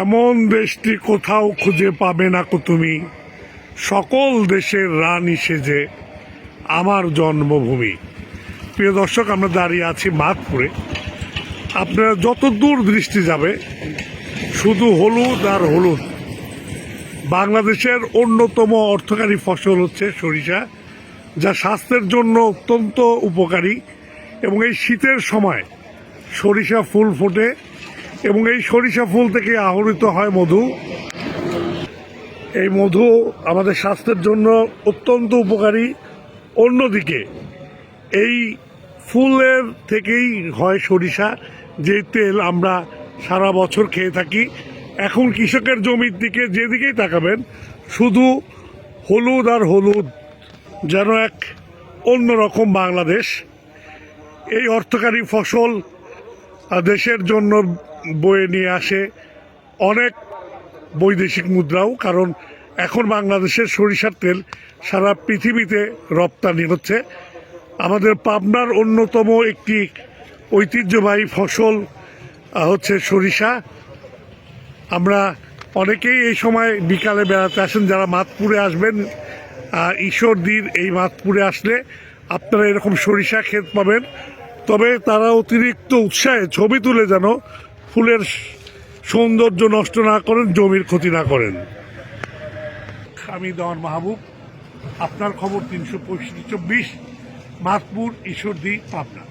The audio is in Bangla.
এমন দেশটি কোথাও খুঁজে পাবে না কো তুমি, সকল দেশের রানী সেজে আমার জন্মভূমি। প্রিয় দর্শক, আমরা দাঁড়িয়ে আছি মাধপুরে। আপনারা যত দূর দৃষ্টি যাবে শুধু হলুদ আর হলুদ। বাংলাদেশের অন্যতম অর্থকারী ফসল হচ্ছে সরিষা, যা স্বাস্থ্যের জন্য অত্যন্ত উপকারী। এবং এই শীতের সময় সরিষা ফুল ফোটে এবং এই সরিষা ফুল থেকে আহরিত হয় মধু। এই মধু আমাদের স্বাস্থ্যের জন্য অত্যন্ত উপকারী। অন্যদিকে এই ফুলের থেকেই হয় সরিষা, যে তেল আমরা সারা বছর খেয়ে থাকি। এখন কৃষকের জমির দিকে যেদিকেই তাকাবেন শুধু হলুদ আর হলুদ, যেন এক অন্যরকম বাংলাদেশ। এই অর্থকারী ফসল দেশের জন্য বয়ে নিয়ে আসে অনেক বৈদেশিক মুদ্রাও, কারণ এখন বাংলাদেশের সরিষার তেল সারা পৃথিবীতে রপ্তানি হচ্ছে। আমাদের পাবনার অন্যতম একটি ঐতিহ্যবাহী ফসল হচ্ছে সরিষা। আমরা অনেকেই এই সময় বিকালে বেড়াতে আসেন। যারা মাধপুরে আসবেন, ঈশ্বরদীর এই মাধপুরে আসলে আপনারা এরকম সরিষা ক্ষেত পাবেন। তবে তারা অতিরিক্ত উৎসাহে ছবি তুলে যেন ফুলের সৌন্দর্য নষ্ট না করেন, জমির ক্ষতি না করেন। আমি দেওয়ান মাহবুব, আপনার খবর 365, মাধপুর, ঈশ্বরদী, পাবনা।